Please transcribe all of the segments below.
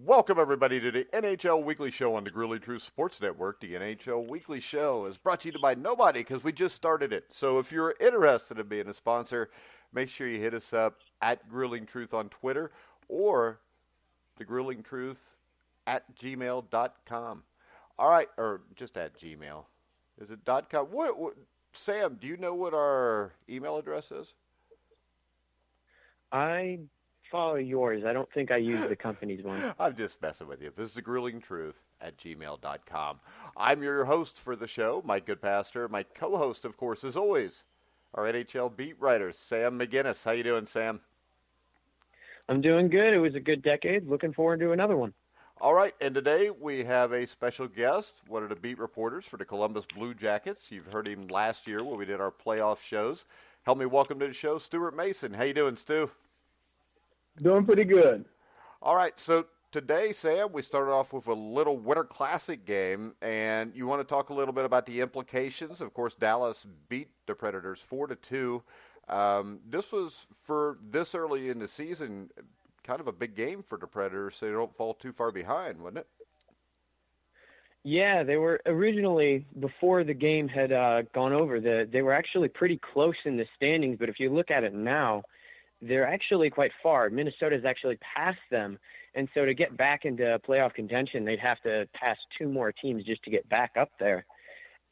Welcome, everybody, to the NHL Weekly Show on the Grueling Truth Sports Network. The NHL Weekly Show is brought to you by nobody because we just started it. So if you're interested in being a sponsor, make sure you hit us up at Grueling Truth on Twitter or the Grueling Truth at gmail.com. All right, or just at Gmail. Is it .com? Sam, do you know what our email address is? I follow yours. I don't think I use the company's one. I'm just messing with you. This is the Grueling Truth at gmail.com. I'm your host for the show, Mike Goodpaster. My co-host, of course, as always, our NHL beat writer, Sam McGinnis. How you doing, Sam? I'm doing good. It was a good decade. Looking forward to another one. All right, and today we have a special guest, one of the beat reporters for the Columbus Blue Jackets. You've heard him last year when we did our playoff shows. Help me welcome to the show, Stuart Mason. How you doing, Stu? Doing pretty good. All right, so today, Sam, we started off with a little Winter Classic game, and you want to talk a little bit about the implications. Of course, Dallas beat the Predators 4-2. This was, for this early in the season, kind of a big game for the Predators, so they don't fall too far behind, wasn't it? Yeah, they were originally, before the game had gone over, they were actually pretty close in the standings, but if you look at it now, they're actually quite far. Minnesota's actually passed them, and so to get back into playoff contention, they'd have to pass two more teams just to get back up there.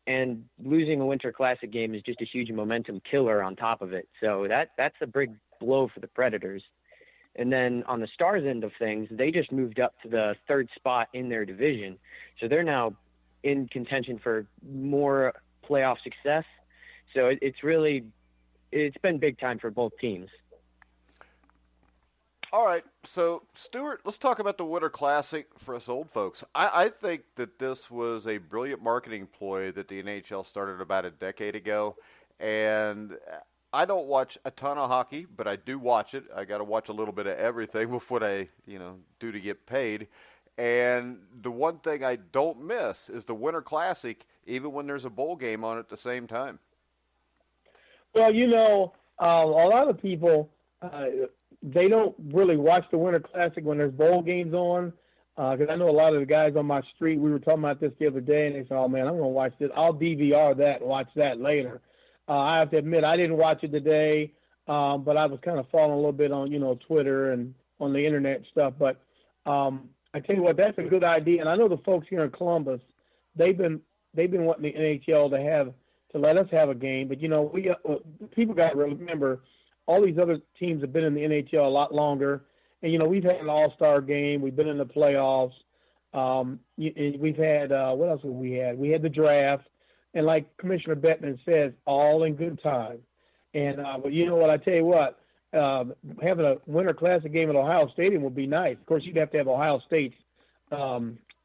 And losing a Winter Classic game is just a huge momentum killer on top of it. So that's a big blow for the Predators. And then on the Stars end of things, they just moved up to the third spot in their division. So they're now in contention for more playoff success. So it's been big time for both teams. All right, so Stuart, let's talk about the Winter Classic for us old folks. I think that this was a brilliant marketing ploy that the NHL started about a decade ago, and I don't watch a ton of hockey, but I do watch it. I got to watch a little bit of everything with what I do to get paid. And the one thing I don't miss is the Winter Classic, even when there's a bowl game on at the same time. Well, a lot of people they don't really watch the Winter Classic when there's bowl games on. Because I know a lot of the guys on my street, we were talking about this the other day, and they said, oh, man, I'm going to watch this. I'll DVR that and watch that later. I have to admit, I didn't watch it today, but I was kind of following a little bit on, Twitter and on the internet and stuff. But I tell you what, that's a good idea. And I know the folks here in Columbus, they've been wanting the NHL to let us have a game. But, we people got to remember, all these other teams have been in the NHL a lot longer. And, we've had an all-star game. We've been in the playoffs. We've had, what else have we had? We had the draft. And like Commissioner Bettman says, all in good time. And but you know what? I tell you what, having a Winter Classic game at Ohio Stadium would be nice. Of course, you'd have to have Ohio State's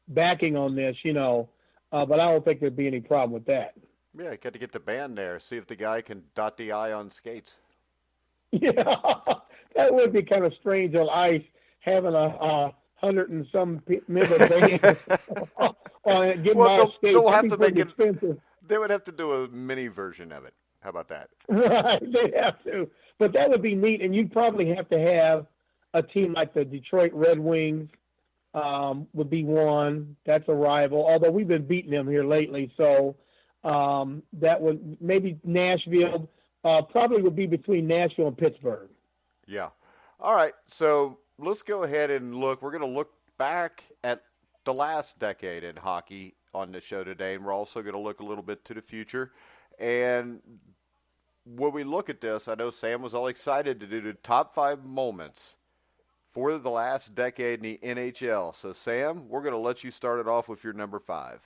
backing on this, but I don't think there'd be any problem with that. Yeah, you got to get the band there, see if the guy can dot the I on skates. Yeah, that would be kind of strange on ice, having a 100 and some member band. They'll have to make it expensive. They would have to do a mini version of it. How about that? Right, they have to. But that would be neat, and you'd probably have to have a team like the Detroit Red Wings would be one. That's a rival, although we've been beating them here lately. So that would maybe Nashville probably would be between Nashville and Pittsburgh. Yeah. All right, so let's go ahead and look. We're going to look back at the last decade in hockey on the show today, and we're also going to look a little bit to the future. And when we look at this, I know Sam was all excited to do the top 5 moments for the last decade in the NHL. So, Sam, we're going to let you start it off with your number 5.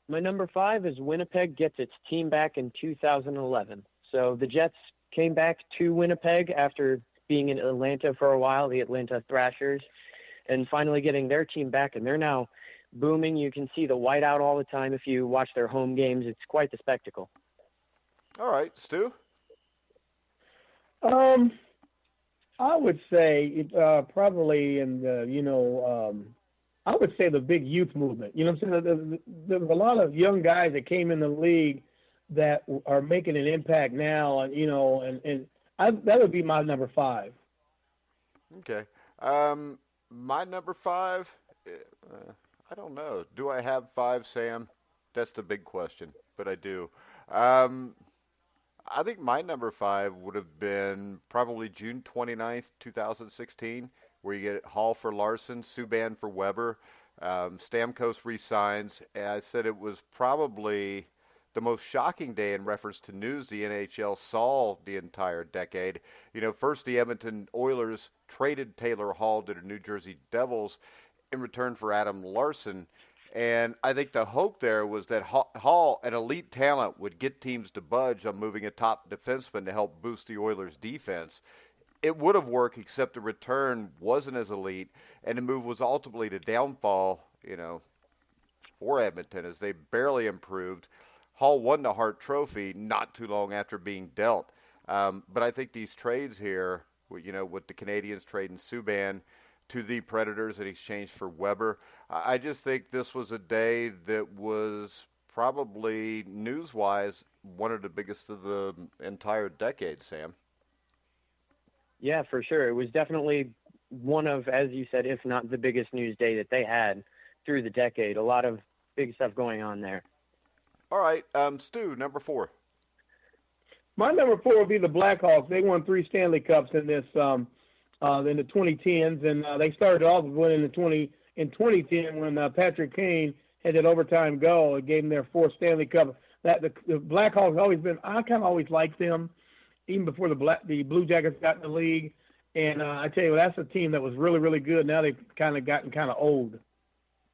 My number 5 is Winnipeg gets its team back in 2011. So the Jets came back to Winnipeg after being in Atlanta for a while, the Atlanta Thrashers, and finally getting their team back, and they're now booming. You can see the whiteout all the time if you watch their home games. It's quite the spectacle. All right, Stu? I would say probably in the, I would say the big youth movement. You know what I'm saying? There's a lot of young guys that came in the league that are making an impact now, and that would be my number 5. Okay. My number five, I don't know. Do I have five, Sam? That's the big question, but I do. Um, I think my number five would have been probably June 29th, 2016, where you get Hall for Larson, Subban for Weber. Stamkos resigns. And I said it was probably the most shocking day in reference to news the NHL saw the entire decade. First the Edmonton Oilers traded Taylor Hall to the New Jersey Devils in return for Adam Larson. And I think the hope there was that Hall, an elite talent, would get teams to budge on moving a top defenseman to help boost the Oilers' defense. It would have worked, except the return wasn't as elite, and the move was ultimately the downfall, for Edmonton as they barely improved. Hall won the Hart Trophy not too long after being dealt. But I think these trades here, with the Canadians trading Subban to the Predators in exchange for Weber, I just think this was a day that was probably news-wise one of the biggest of the entire decade, Sam. Yeah, for sure. It was definitely one of, as you said, if not the biggest news day that they had through the decade. A lot of big stuff going on there. All right, Stu, number four. My number four would be the Blackhawks. They won 3 Stanley Cups in this in the 2010s, and they started off winning in 2010 when Patrick Kane had that overtime goal. It gave them their 4th Stanley Cup. The Blackhawks always been. I kind of always liked them, even before the Blue Jackets got in the league. And I tell you, that's a team that was really, really good. Now they've kind of gotten kind of old.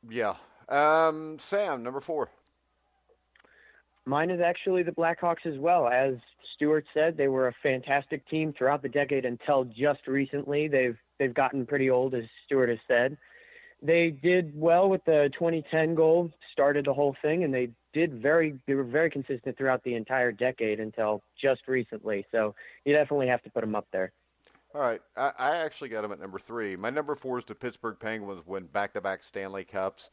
Yeah. Sam, number four. Mine is actually the Blackhawks as well. As Stuart said, they were a fantastic team throughout the decade until just recently. They've gotten pretty old, as Stuart has said. They did well with the 2010 goal, started the whole thing, and they were very consistent throughout the entire decade until just recently. So you definitely have to put them up there. All right. I actually got them at number three. My number four is the Pittsburgh Penguins win back-to-back Stanley Cups.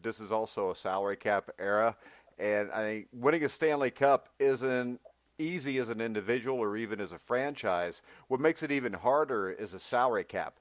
This is also a salary cap era. And I think winning a Stanley Cup isn't easy as an individual or even as a franchise. What makes it even harder is a salary cap.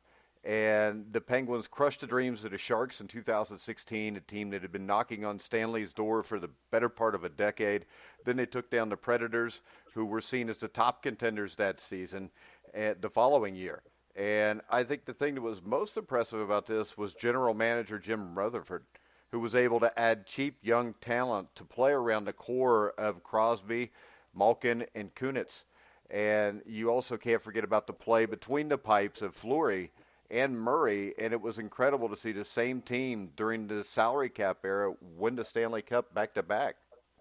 And the Penguins crushed the dreams of the Sharks in 2016, a team that had been knocking on Stanley's door for the better part of a decade. Then they took down the Predators, who were seen as the top contenders that season, the following year. And I think the thing that was most impressive about this was general manager Jim Rutherford, who was able to add cheap young talent to play around the core of Crosby, Malkin, and Kunitz. And you also can't forget about the play between the pipes of Fleury and Murray, and it was incredible to see the same team during the salary cap era win the Stanley Cup back-to-back.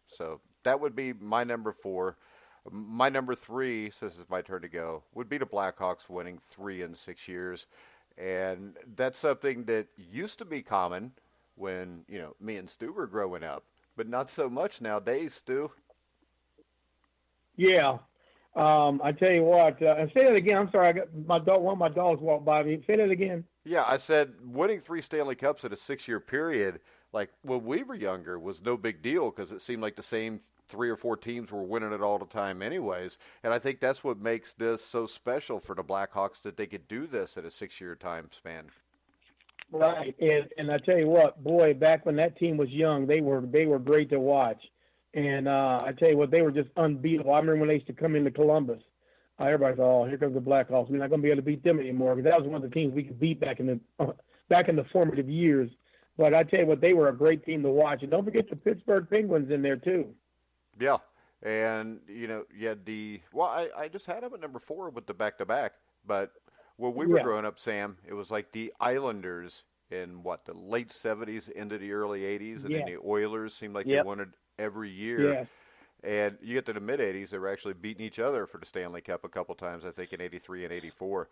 So that would be my number four. My number three, so this is my turn to go, would be the Blackhawks winning 3 in 6 years. And that's something that used to be common when, me and Stu were growing up, but not so much nowadays, Stu. Yeah. I tell you what, and say that again. I'm sorry, I got one of my dogs walked by me. Say that again. Yeah, I said winning 3 Stanley Cups in a 6-year period, like when we were younger, was no big deal because it seemed like the same 3 or 4 teams were winning it all the time anyways. And I think that's what makes this so special for the Blackhawks, that they could do this at a 6-year time span. Right, and I tell you what, boy, back when that team was young, they were great to watch. And I tell you what, they were just unbeatable. I remember when they used to come into Columbus. Everybody thought, "Oh, here comes the Blackhawks. We're not going to be able to beat them anymore," because that was one of the teams we could beat back in the formative years. But I tell you what, they were a great team to watch. And don't forget the Pittsburgh Penguins in there too. Yeah, and I just had them at number 4 with the back-to-back, but when we were growing up, Sam, it was like the Islanders in the late 70s into the early 80s, and then the Oilers seemed like they won it every year. Yeah. And you get to the mid-'80s, they were actually beating each other for the Stanley Cup a couple times, I think, in 83 and 84.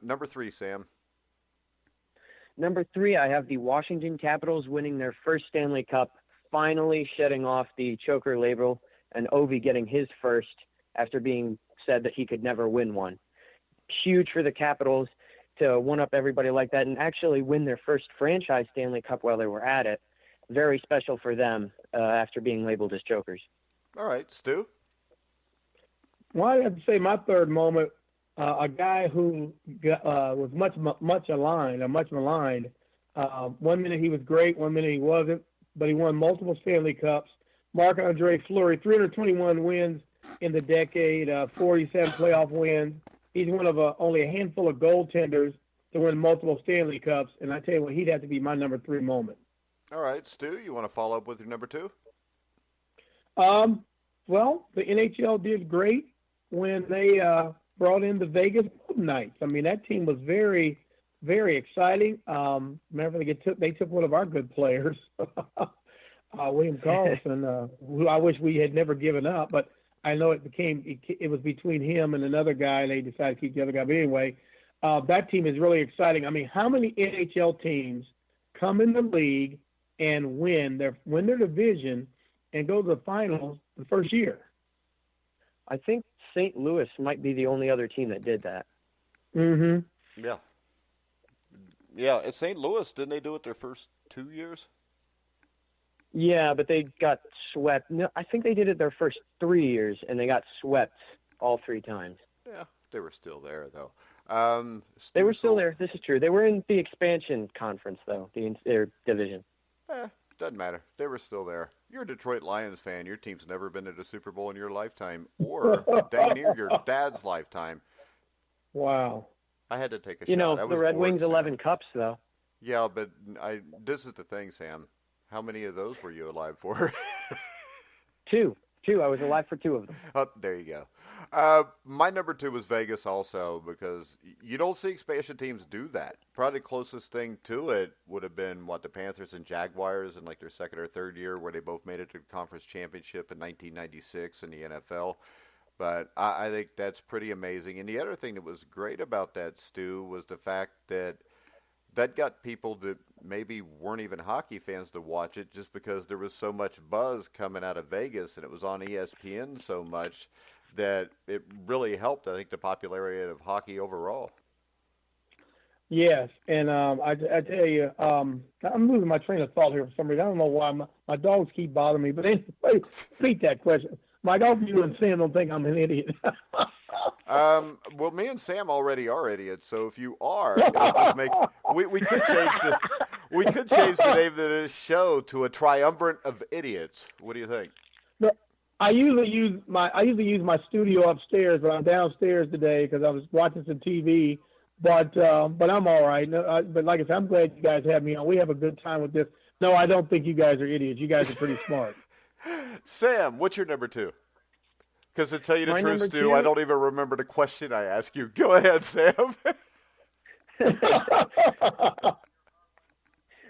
Number 3, Sam. Number 3, I have the Washington Capitals winning their first Stanley Cup, finally shedding off the choker label, and Ovi getting his first after being said that he could never win one. Huge for the Capitals to one-up everybody like that and actually win their first franchise Stanley Cup while they were at it. Very special for them after being labeled as chokers. All right, Stu? Well, I have to say my third moment a guy who was much maligned. 1 minute he was great, 1 minute he wasn't, but he won multiple Stanley Cups. Marc-Andre Fleury, 321 wins in the decade, 47 playoff wins. He's one of only a handful of goaltenders to win multiple Stanley Cups, and I tell you what, he'd have to be my number 3 moment. All right, Stu, you want to follow up with your number 2? Well, the NHL did great when they brought in the Vegas Golden Knights. I mean, that team was very, very exciting. Remember, they took one of our good players, William Karlsson, who I wish we had never given up, but I know it was between him and another guy, and they decided to keep the other guy. But anyway, that team is really exciting. I mean, how many NHL teams come in the league and win their division and go to the finals the first year? I think St. Louis might be the only other team that did that. Mm-hmm. Yeah. Yeah, at St. Louis, didn't they do it their first 2 years? Yeah, but they got swept. No, I think they did it their first 3 years, and they got swept all 3 times. Yeah, they were still there, though. They were still there. This is true. They were in the expansion conference, though, their division. Doesn't matter. They were still there. You're a Detroit Lions fan. Your team's never been at a Super Bowl in your lifetime, or dang near your dad's lifetime. Wow. I had to take a shot. You know, the Red Wings 11 Cups, though. Yeah, but this is the thing, Sam. How many of those were you alive for? 2. I was alive for 2 of them. Oh, there you go. My number 2 was Vegas also, because you don't see expansion teams do that. Probably the closest thing to it would have been, the Panthers and Jaguars in like their second or third year, where they both made it to the conference championship in 1996 in the NFL. But I think that's pretty amazing. And the other thing that was great about that, Stu, was the fact that got people that maybe weren't even hockey fans to watch it, just because there was so much buzz coming out of Vegas and it was on ESPN so much that it really helped, I think, the popularity of hockey overall. Yes, and I tell you, I'm losing my train of thought here for some reason. I don't know why. My dogs keep bothering me. But anyway, repeat that question. My dog, you and Sam don't think I'm an idiot. Well, me and Sam already are idiots. So if you are, it'll just make we could change the name of this show to a triumvirate of idiots. What do you think? No, I usually use my studio upstairs, but I'm downstairs today because I was watching some TV. But I'm all right. No, but like I said, I'm glad you guys have me on. We have a good time with this. No, I don't think you guys are idiots. You guys are pretty smart. Sam, what's your number 2? Because to tell you the truth, Stu, 2? I don't even remember the question I asked you. Go ahead, Sam.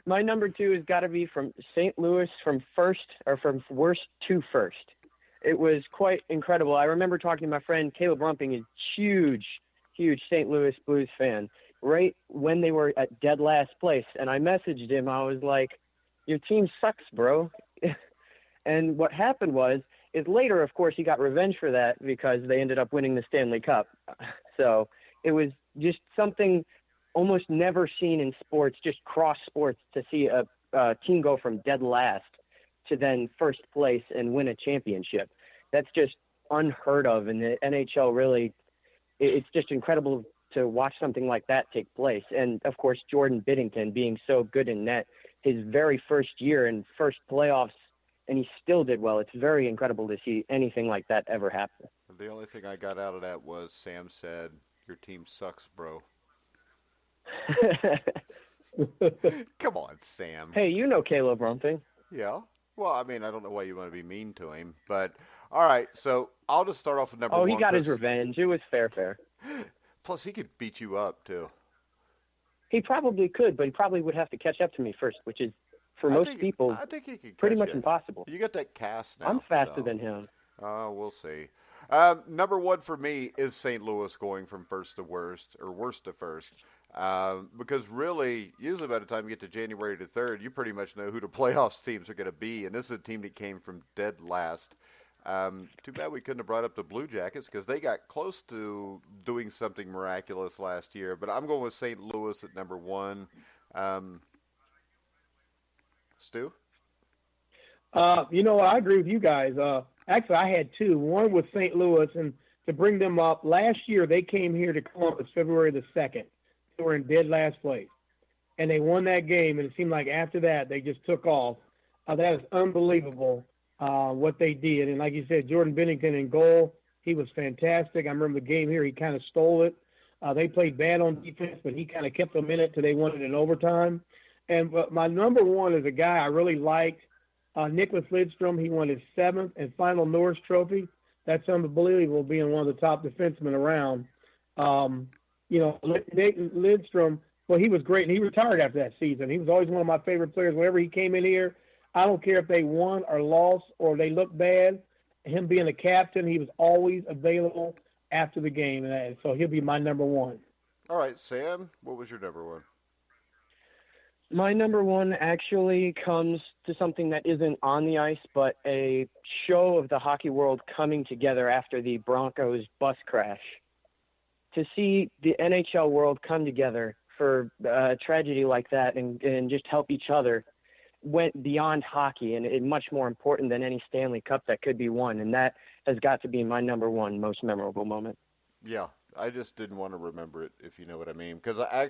My number 2 has got to be from St. Louis, from worst to first. It was quite incredible. I remember talking to my friend Caleb Rumping, a huge St. Louis Blues fan, right when they were at dead last place. And I messaged him. I was like, your team sucks, bro. And what happened is later, of course, he got revenge for that because they ended up winning the Stanley Cup. So it was just something almost never seen in sports, just cross sports, to see a team go from dead last to then first place and win a championship. That's just unheard of. And the NHL really, it's just incredible to watch something like that take place. And, of course, Jordan Binnington being so good in net his very first year and first playoffs, and he still did well. It's very incredible to see anything like that ever happen. The only thing I got out of that was Sam said, your team sucks, bro. Come on, Sam. Hey, you know Caleb Rumping. Yeah. Well, I mean, I don't know why you want to be mean to him, but all right. So I'll just start off with number 1. Oh, he got his revenge. It was fair. Plus, he could beat you up, too. He probably could, but he probably would have to catch up to me first, which is, for most people, I think he could pretty much impossible. You got that cast now. I'm faster than him. We'll see. Number 1 for me is St. Louis going from first to worst, or worst to first. Because really, usually by the time you get to January the 3rd, you pretty much know who the playoffs teams are going to be. And this is a team that came from dead last. Too bad we couldn't have brought up the Blue Jackets, because they got close to doing something miraculous last year. But I'm going with St. Louis at number 1. Stu? I agree with you guys. Actually, I had 2. One was St. Louis, and to bring them up. Last year, they came here to Columbus February the 2nd. They were in dead last place. And they won that game, and it seemed like after that, they just took off. That is unbelievable what they did. And like you said, Jordan Bennington in goal, he was fantastic. I remember the game here, he kind of stole it. They played bad on defense, but he kind of kept them in it till they won it in overtime. And but my number one is a guy I really liked, Nicholas Lidstrom. He won his 7th and final Norris Trophy. That's unbelievable, being one of the top defensemen around. Lidstrom, well, he was great, and he retired after that season. He was always one of my favorite players. Whenever he came in here, I don't care if they won or lost or they looked bad. Him being a captain, he was always available after the game, and so he'll be my number one. All right, Sam, what was your number one? My number one actually comes to something that isn't on the ice, but a show of the hockey world coming together after the Broncos bus crash. To see the NHL world come together for a tragedy like that and just help each other went beyond hockey and much more important than any Stanley Cup that could be won. And that has got to be my number one most memorable moment. Yeah, I just didn't want to remember it, if you know what I mean. Because I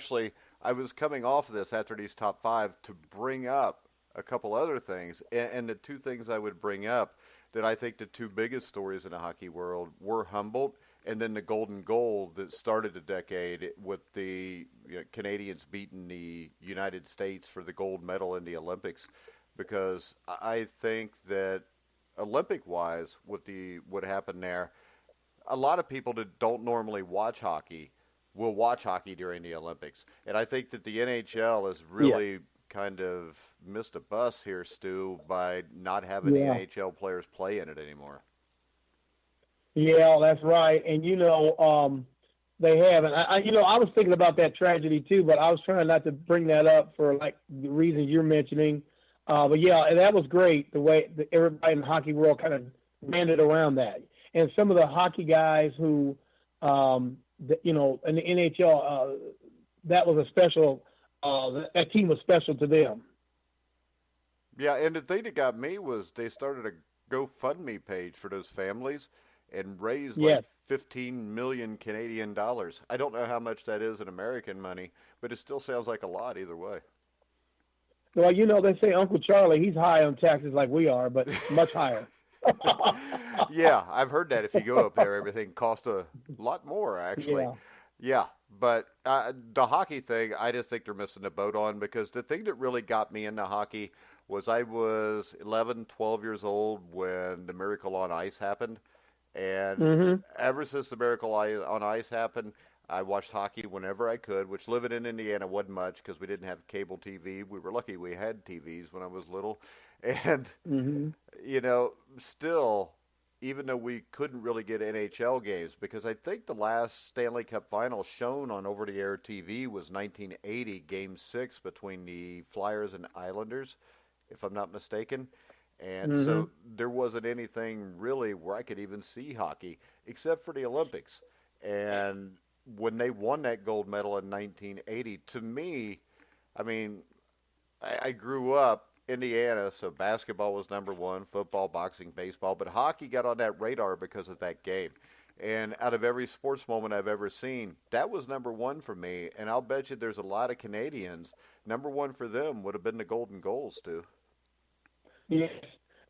was coming off of this after these top 5 to bring up a couple other things. And the 2 things I would bring up that I think the 2 biggest stories in the hockey world were Humboldt and then the golden goal that started the decade with the Canadians beating the United States for the gold medal in the Olympics. Because I think that Olympic-wise, with what happened there, a lot of people that don't normally watch hockey will watch hockey during the Olympics. And I think that the NHL has really kind of missed a bus here, Stu, by not having the NHL players play in it anymore. Yeah, that's right. And, they have. And, I was thinking about that tragedy, too, but I was trying not to bring that up for, like, the reasons you're mentioning. But, yeah, that was great, the way everybody in the hockey world kind of banded around that. And some of the hockey guys who, in the NHL, that was a special that team was special to them. Yeah, and the thing that got me was they started a GoFundMe page for those families and raised like 15 million Canadian dollars. I don't know how much that is in American money, but it still sounds like a lot either way. Well, they say Uncle Charlie, he's high on taxes like we are, but much higher. Yeah, I've heard that if you go up there, everything costs a lot more, actually. Yeah, but the hockey thing, I just think they're missing the boat on, because the thing that really got me into hockey was I was 11, 12 years old when the Miracle on Ice happened. And ever since the Miracle on Ice happened, I watched hockey whenever I could, which living in Indiana wasn't much because we didn't have cable TV. We were lucky we had TVs when I was little. And, still, even though we couldn't really get NHL games, because I think the last Stanley Cup final shown on over-the-air TV was 1980, Game 6 between the Flyers and Islanders, if I'm not mistaken. And so there wasn't anything really where I could even see hockey, except for the Olympics. And when they won that gold medal in 1980, to me, I grew up Indiana, so basketball was number one, football, boxing, baseball, but hockey got on that radar because of that game. And out of every sports moment I've ever seen, that was number one for me. And I'll bet you there's a lot of Canadians, number one for them would have been the golden goals, too. Yes,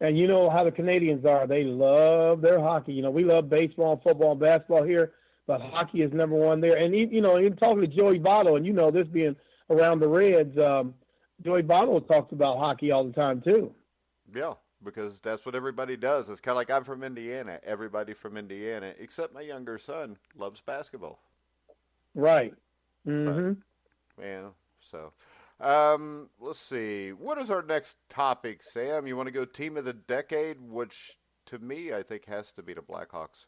and you know how the Canadians are. They love their hockey. We love baseball, football, and basketball here, but hockey is number one there. And, even talking to Joey Votto, and this being around the Reds, Joey Votto talks about hockey all the time, too. Yeah, because that's what everybody does. It's kind of like I'm from Indiana. Everybody from Indiana, except my younger son, loves basketball. Right. Let's see. What is our next topic, Sam? You want to go team of the decade, which to me I think has to be the Blackhawks.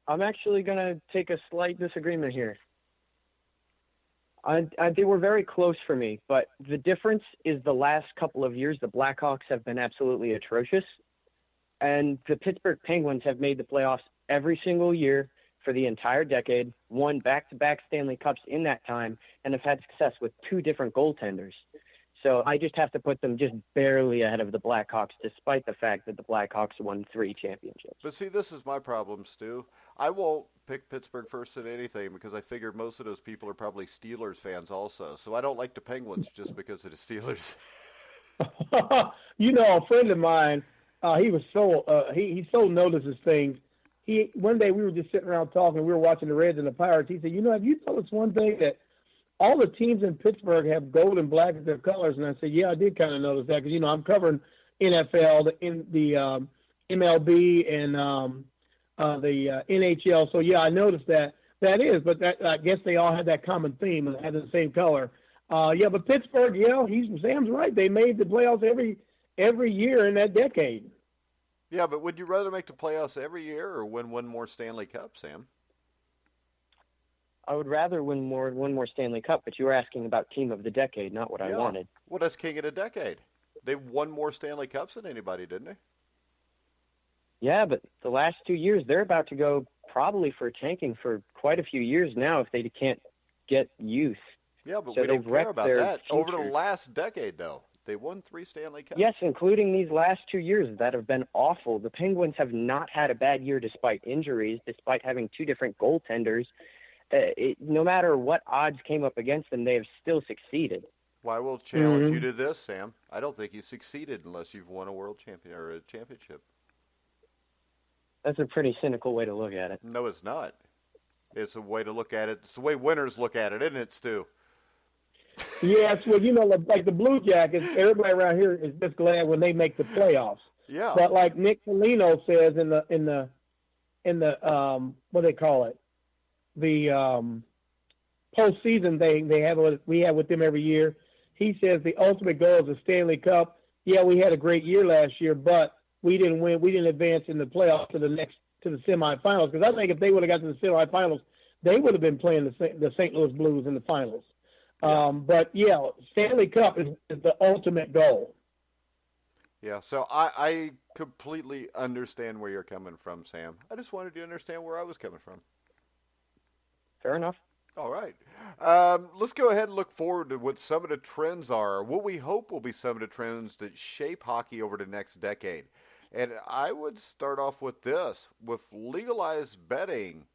I'm actually going to take a slight disagreement here. They were very close for me, but the difference is the last couple of years, the Blackhawks have been absolutely atrocious, and the Pittsburgh Penguins have made the playoffs every single year for the entire decade, won back-to-back Stanley Cups in that time, and have had success with two different goaltenders. So I just have to put them just barely ahead of the Blackhawks, despite the fact that the Blackhawks won 3 championships. But see, this is my problem, Stu. I won't pick Pittsburgh first in anything because I figure most of those people are probably Steelers fans also. So I don't like the Penguins just because of the Steelers. You know, a friend of mine, he was he so notices things. One day we were just sitting around talking. We were watching the Reds and the Pirates. He said, "Have you noticed one thing that all the teams in Pittsburgh have gold and black as their colors?" And I said, "Yeah, I did kind of notice that because I'm covering NFL, the MLB, and the NHL. So yeah, I noticed that. That is, but I guess they all had that common theme and had the same color. Yeah, but Pittsburgh, Sam's right. They made the playoffs every year in that decade. Yeah, but would you rather make the playoffs every year or win one more Stanley Cup, Sam? I would rather win one more Stanley Cup, but you were asking about team of the decade, not what I wanted. Well, that's king of the decade. They won more Stanley Cups than anybody, didn't they? Yeah, but the last 2 years, they're about to go probably for tanking for quite a few years now if they can't get youth. Yeah, but so we don't care about that. Future. Over the last decade, though, they won 3 Stanley Cups. Yes, including these last 2 years that have been awful. The Penguins have not had a bad year despite injuries, despite having 2 different goaltenders. No matter what odds came up against them, they have still succeeded. Well, I will challenge you to this, Sam. I don't think you succeeded unless you've won a world champion or a championship. That's a pretty cynical way to look at it. No, it's not. It's a way to look at it. It's the way winners look at it, isn't it, Stu? Yes, well, like the Blue Jackets, everybody around here is just glad when they make the playoffs. Yeah. But like Nick Foligno says in the what do they call it? The postseason thing we have with them every year. He says the ultimate goal is the Stanley Cup. Yeah, we had a great year last year, but we didn't win. We didn't advance in the playoffs to the semifinals. Because I think if they would have got to the semifinals, they would have been playing the St. Louis Blues in the finals. But yeah, Stanley Cup is the ultimate goal. Yeah, so I completely understand where you're coming from, Sam. I just wanted you to understand where I was coming from. Fair enough. All right. Let's go ahead and look forward to what some of the trends are, what we hope will be some of the trends that shape hockey over the next decade. And I would start off with this. With legalized betting,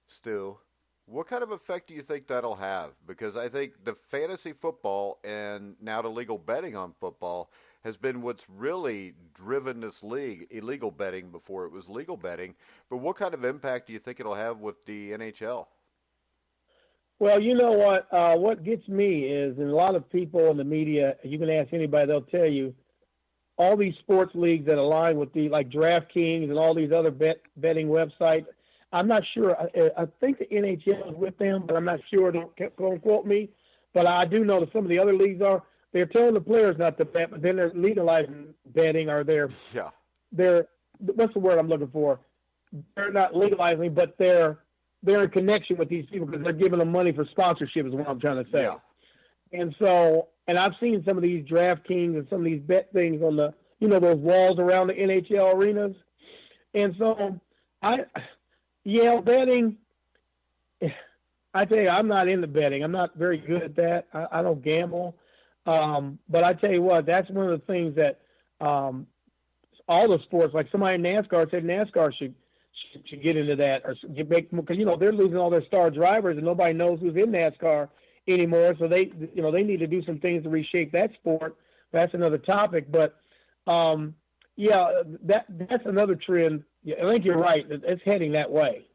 Stu, what kind of effect do you think that'll have? Because I think the fantasy football and now the legal betting on football has been what's really driven this league. Illegal betting before it was legal betting. But what kind of impact do you think it'll have with the NHL? Well, you know what? What gets me is, and a lot of people in the media, you can ask anybody, they'll tell you, all these sports leagues that align with like DraftKings and all these other betting websites, I'm not sure. I think the NHL is with them, but I'm not sure. Don't quote me. But I do know that some of the other leagues are. They're telling the players not to bet, but then they're legalizing betting, or they're what's the word I'm looking for? They're not legalizing, but they're in connection with these people because they're giving them money for sponsorship is what I'm trying to say. Yeah. And so, and I've seen some of these DraftKings and some of these bet things on the, those walls around the NHL arenas. And so betting, I tell you, I'm not into betting. I'm not very good at that. I don't gamble. But I tell you what, that's one of the things that all the sports, like somebody in NASCAR said NASCAR should get into that or make, because they're losing all their star drivers and nobody knows who's in NASCAR anymore. So they need to do some things to reshape that sport. That's another topic. But that's another trend. Yeah, I think you're right. It's heading that way.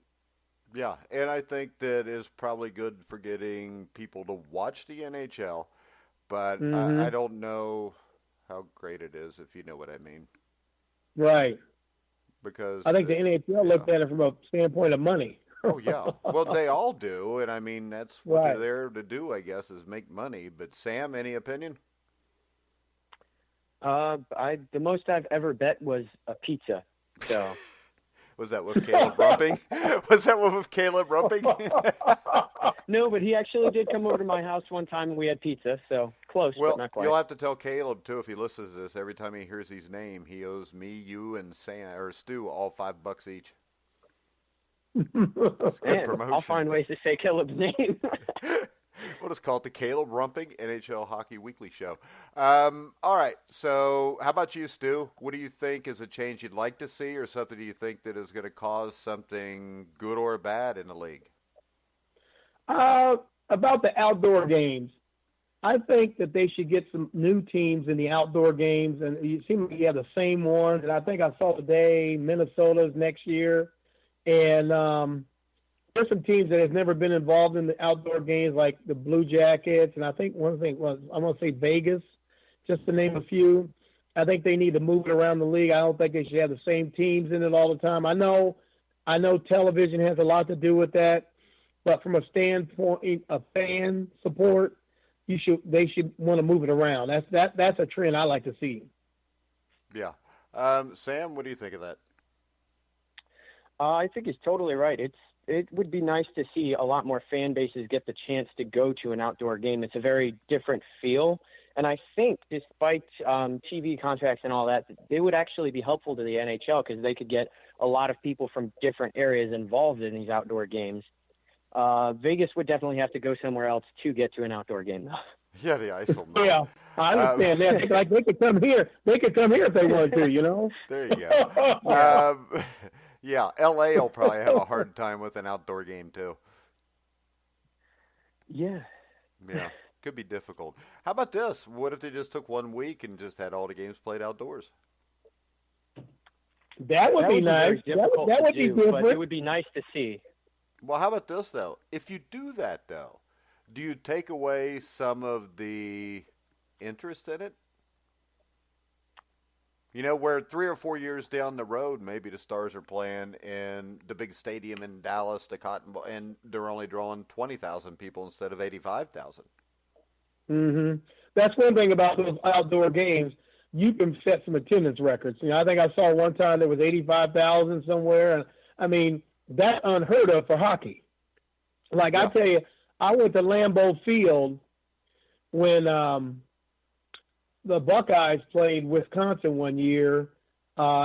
Yeah, and I think that is probably good for getting people to watch the NHL. But I don't know how great it is, if you know what I mean. Right. Because I think the NHL looked at it from a standpoint of money. Oh, yeah. Well, they all do. And, I mean, that's what they're there to do, I guess, is make money. But, Sam, any opinion? The most I've ever bet was a pizza. So. Was that with Caleb Rumping? Was that with Caleb Rumping? No, but he actually did come over to my house one time and we had pizza, so close, but not quite. You'll have to tell Caleb, too, if he listens to this, every time he hears his name, he owes me, you, and Stu all $5 each. That's good promotion. I'll find ways to say Caleb's name. We'll just call it the Caleb Rumping NHL Hockey Weekly Show. All right, so how about you, Stu? What do you think is a change you'd like to see, or something do you think that is going to cause something good or bad in the league? About the outdoor games, I think that they should get some new teams in the outdoor games, and you seem like you have the same ones. And I think I saw today Minnesota's next year, and there's some teams that have never been involved in the outdoor games, like the Blue Jackets, and I think one thing was I'm going to say Vegas, just to name a few. I think they need to move it around the league. I don't think they should have the same teams in it all the time. I know television has a lot to do with that, but from a standpoint of fan support, they should want to move it around. That's a trend I like to see. Yeah. Sam, what do you think of that? I think he's totally right. It would be nice to see a lot more fan bases get the chance to go to an outdoor game. It's a very different feel. And I think despite TV contracts and all that, they would actually be helpful to the NHL because they could get a lot of people from different areas involved in these outdoor games. Vegas would definitely have to go somewhere else to get to an outdoor game, though. Yeah, the ISO. Yeah, I understand that. Like they could come here. They could come here if they wanted to. You know. There you go. Yeah, LA will probably have a hard time with an outdoor game too. Yeah. Yeah, could be difficult. How about this? What if they just took 1 week and just had all the games played outdoors? That would be nice. That would be different. But it would be nice to see. Well, how about this, though? If you do that, though, do you take away some of the interest in it? You know, where 3 or 4 years down the road, maybe the Stars are playing in the big stadium in Dallas, the Cotton Bowl, and they're only drawing 20,000 people instead of 85,000. Mm-hmm. That's one thing about those outdoor games. You can set some attendance records. You know, I think I saw one time there was 85,000 somewhere. And I mean, that's unheard of for hockey. Like yeah. I tell you, I went to Lambeau Field when the Buckeyes played Wisconsin one year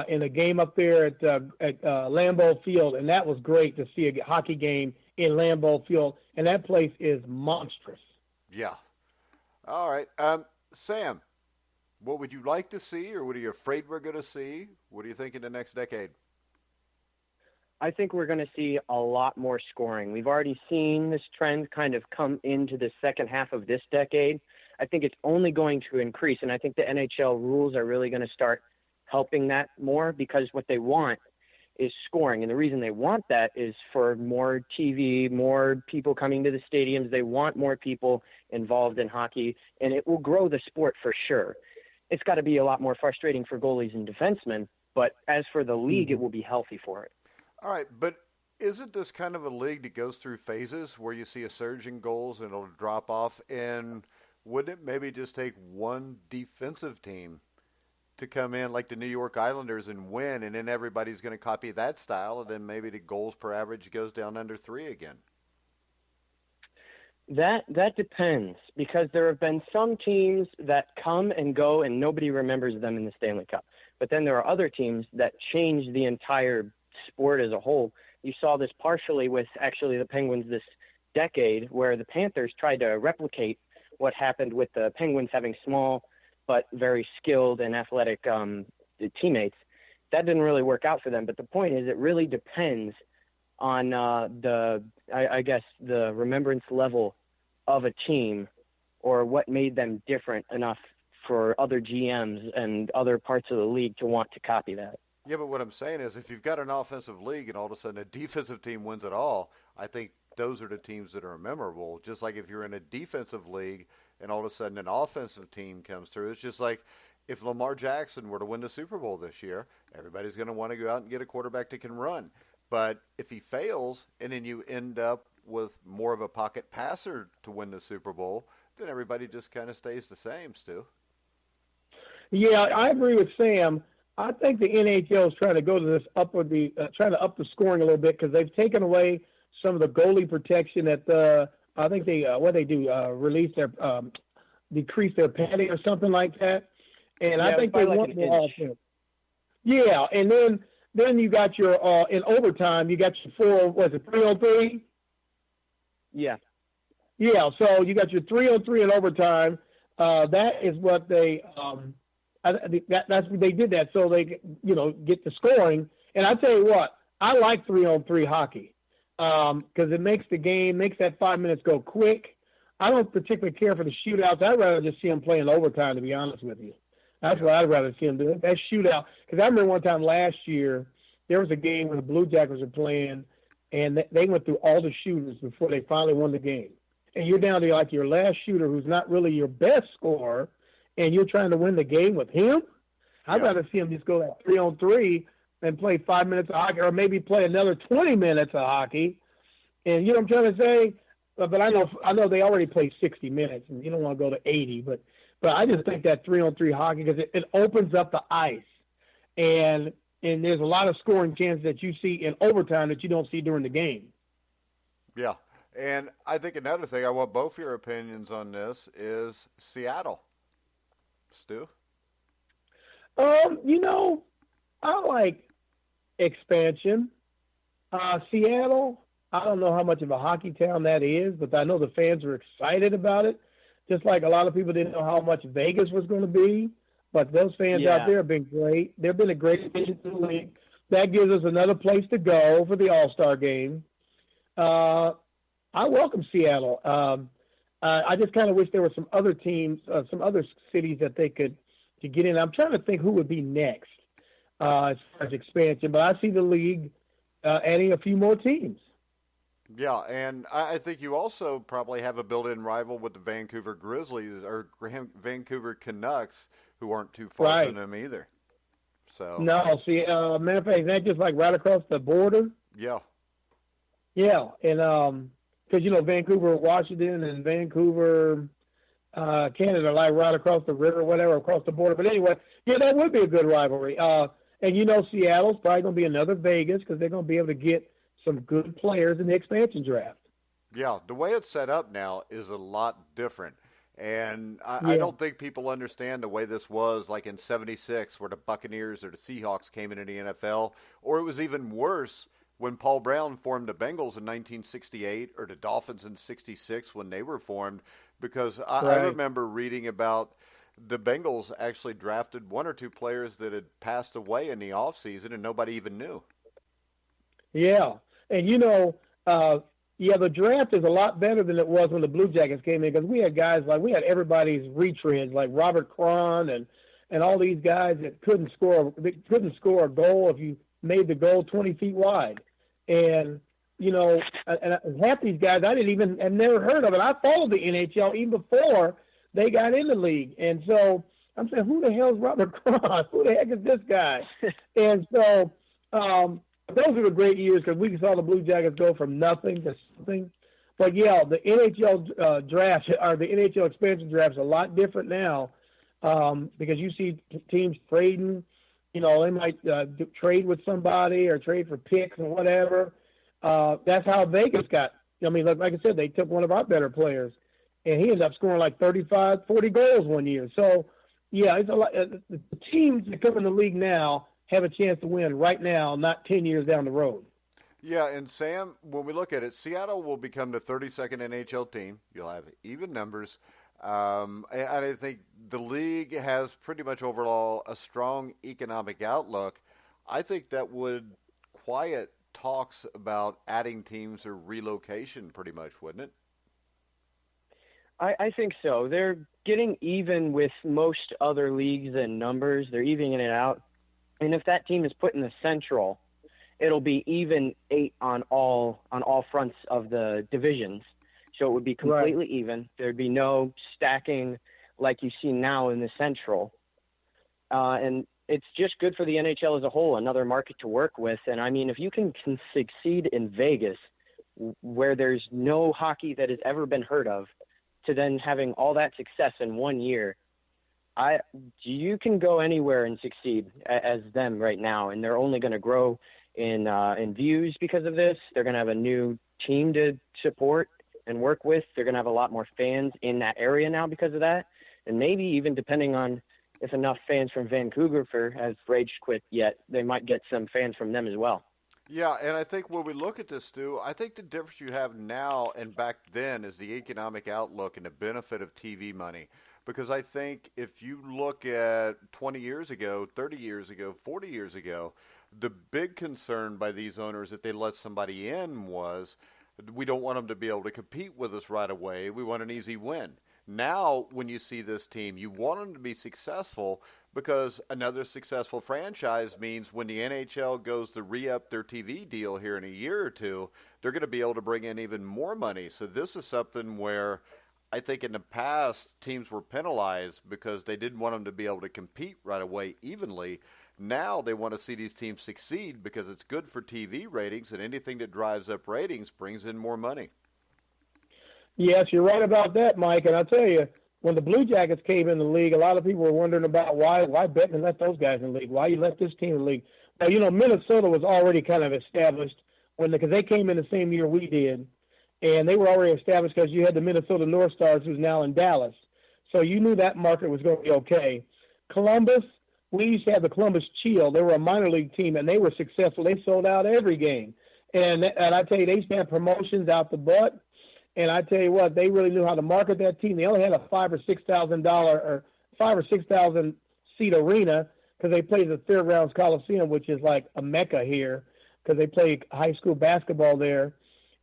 in a game up there at Lambeau Field, and that was great to see a hockey game in Lambeau Field, and that place is monstrous. Yeah. All right. Sam, what would you like to see, or what are you afraid we're going to see? What do you think in the next decade? I think we're going to see a lot more scoring. We've already seen this trend kind of come into the second half of this decade. I think it's only going to increase, and I think the NHL rules are really going to start helping that more because what they want is scoring. And the reason they want that is for more TV, more people coming to the stadiums. They want more people involved in hockey, and it will grow the sport for sure. It's got to be a lot more frustrating for goalies and defensemen, but as for the league, it will be healthy for it. All right, but isn't this kind of a league that goes through phases where you see a surge in goals and it'll drop off? And wouldn't it maybe just take one defensive team to come in like the New York Islanders and win, and then everybody's going to copy that style, and then maybe the goals per average goes down under 3 again? That depends, because there have been some teams that come and go and nobody remembers them in the Stanley Cup. But then there are other teams that change the entire sport as a whole. You saw this partially with actually the Penguins this decade, where the Panthers tried to replicate what happened with the Penguins having small but very skilled and athletic teammates. That didn't really work out for them. But the point is, it really depends on the remembrance level of a team, or what made them different enough for other GMs and other parts of the league to want to copy that. Yeah, but what I'm saying is, if you've got an offensive league and all of a sudden a defensive team wins it all, I think those are the teams that are memorable. Just like if you're in a defensive league and all of a sudden an offensive team comes through, it's just like if Lamar Jackson were to win the Super Bowl this year, everybody's going to want to go out and get a quarterback that can run. But if he fails and then you end up with more of a pocket passer to win the Super Bowl, then everybody just kind of stays the same, Stu. Yeah, I agree with Sam. I think the NHL is trying to go to this trying to up the scoring a little bit, because they've taken away some of the goalie protection that I think they release their decrease their padding or something like that, and I think they want more offense. Yeah, and then you got your in overtime you got your 3-on-3. Yeah. Yeah, so you got your 3-on-3 in overtime. That is what they that's what they did that so they get the scoring. And I tell you what, I like 3-on-3 hockey because it makes that 5 minutes go quick. I don't particularly care for the shootouts. I'd rather just see them play in overtime, to be honest with you. That's what I'd rather see them do. That shootout. Because I remember one time last year, there was a game where the Blue Jackets were playing, and they went through all the shooters before they finally won the game. And you're down to like your last shooter who's not really your best scorer, and you're trying to win the game with him? I'd rather see him just go that 3-on-3 and play 5 minutes of hockey, or maybe play another 20 minutes of hockey. And you know what I'm trying to say? But I know they already play 60 minutes, and you don't want to go to 80. But I just think that 3-on-3 hockey, because it opens up the ice, and there's a lot of scoring chances that you see in overtime that you don't see during the game. Yeah, and I think another thing, I want both your opinions on this, is Seattle. Stu? I like expansion. Seattle, I don't know how much of a hockey town that is, but I know the fans are excited about it. Just like a lot of people didn't know how much Vegas was going to be, but those fans out there have been great. They've been a great addition to the league. That gives us another place to go for the All-Star game. I welcome Seattle. I just kind of wish there were some other teams, some other cities that they could to get in. I'm trying to think who would be next as far as expansion, but I see the league adding a few more teams. Yeah, and I think you also probably have a built-in rival with the Vancouver Grizzlies or Vancouver Canucks, who aren't too far from them either. So no, see, matter of fact, isn't that just like right across the border? Yeah. Yeah, and because Vancouver, Washington, and Vancouver, Canada, like right across the river, whatever, across the border. But anyway, yeah, that would be a good rivalry. And Seattle's probably going to be another Vegas because they're going to be able to get some good players in the expansion draft. Yeah, the way it's set up now is a lot different. And I don't think people understand the way this was like in 76 where the Buccaneers or the Seahawks came into the NFL, or it was even worse when Paul Brown formed the Bengals in 1968 or the Dolphins in 66 when they were formed, because I remember reading about the Bengals actually drafted one or two players that had passed away in the offseason and nobody even knew. Yeah. And, the draft is a lot better than it was when the Blue Jackets came in because we had guys we had everybody's retreads like Robert Cron and all these guys that couldn't score a goal if you made the goal 20 feet wide. And, and half these guys I had never heard of it. I followed the NHL even before they got in the league. And so I'm saying, who the hell is Robert Cron? Who the heck is this guy? And so those were the great years because we saw the Blue Jackets go from nothing to something. But, yeah, the NHL draft or the NHL expansion draft is a lot different now because you see teams trading. They might trade with somebody or trade for picks or whatever. That's how Vegas got. Like I said, they took one of our better players, and he ended up scoring like 35, 40 goals one year. So, yeah, it's a lot. The teams that come in the league now have a chance to win right now, not 10 years down the road. Yeah, and Sam, when we look at it, Seattle will become the 32nd NHL team. You'll have even numbers. And I think the league has pretty much overall a strong economic outlook. I think that would quiet talks about adding teams or relocation pretty much, wouldn't it? I think so. They're getting even with most other leagues in numbers. They're evening it out. And if that team is put in the Central, it'll be even 8 on all fronts of the divisions. So it would be completely even. There'd be no stacking like you see now in the Central. And it's just good for the NHL as a whole, another market to work with. And, if you can succeed in Vegas, where there's no hockey that has ever been heard of, to then having all that success in 1 year, you can go anywhere and succeed as them right now, and they're only going to grow in views because of this. They're going to have a new team to support and work with. They're going to have a lot more fans in that area now because of that, and maybe even depending on if enough fans from Vancouver has rage quit yet, they might get some fans from them as well. Yeah, and I think when we look at this, Stu, I think the difference you have now and back then is the economic outlook and the benefit of TV money. Because I think if you look at 20 years ago, 30 years ago, 40 years ago, the big concern by these owners if they let somebody in was we don't want them to be able to compete with us right away. We want an easy win. Now, when you see this team, you want them to be successful because another successful franchise means when the NHL goes to re-up their TV deal here in a year or two, they're going to be able to bring in even more money. So this is something where I think in the past teams were penalized because they didn't want them to be able to compete right away evenly. Now they want to see these teams succeed because it's good for TV ratings, and anything that drives up ratings brings in more money. Yes, you're right about that, Mike. And I'll tell you, when the Blue Jackets came in the league, a lot of people were wondering about why Bettman let those guys in the league. Why you let this team in the league? Well, Minnesota was already kind of established because they came in the same year we did, and they were already established because you had the Minnesota North Stars, who's now in Dallas. So you knew that market was going to be okay. Columbus, we used to have the Columbus Chill. They were a minor league team, and they were successful. They sold out every game. And I tell you, they used to have promotions out the butt. And I tell you what, they really knew how to market that team. They only had a $5,000 or $6,000 seat arena because they played at the Fairgrounds Coliseum, which is like a mecca here because they play high school basketball there.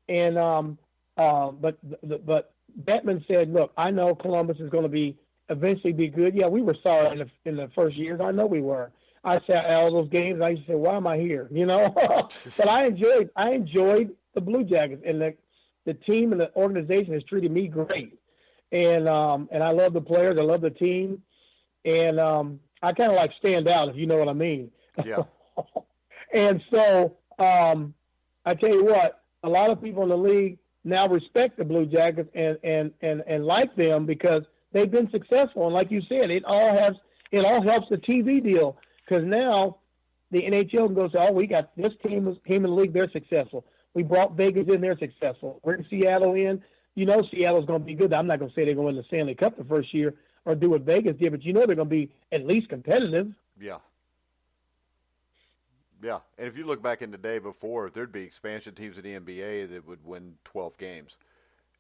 And but Bettman said, "Look, I know Columbus is going to eventually be good." Yeah, we were sorry in the first years. I know we were. I sat at all those games. I used to say, "Why am I here?" But I enjoyed the Blue Jackets, and the team and the organization has treated me great. And I love the players. I love the team. And I kind of like stand out, if you know what I mean. Yeah. And so I tell you what, a lot of people in the league now respect the Blue Jackets and like them because they've been successful. And like you said, it all helps the TV deal because now the NHL can go say, "Oh, we got this team in the league. They're successful. We brought Vegas in. They're successful. We're in Seattle in. Seattle's going to be good. I'm not going to say they're going to win the Stanley Cup the first year or do what Vegas did, but they're going to be at least competitive." Yeah. Yeah. And if you look back in the day before, there'd be expansion teams in the NBA that would win 12 games.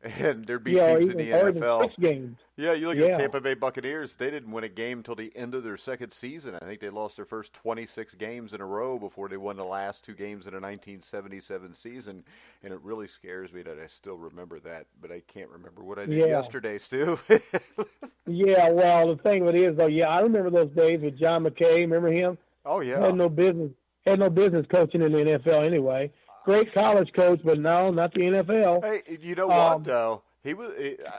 And there'd be teams in the NFL. 6 games. Yeah, you look at the Tampa Bay Buccaneers, they didn't win a game until the end of their second season. I think they lost their first 26 games in a row before they won the last 2 games in a 1977 season. And it really scares me that I still remember that, but I can't remember what I did yesterday, Stu. Yeah, well, the thing with it is, though, I remember those days with John McKay. Remember him? Oh, yeah. Had no business coaching in the NFL anyway. Great college coach, but no, not the NFL. Hey, you know what, though? He was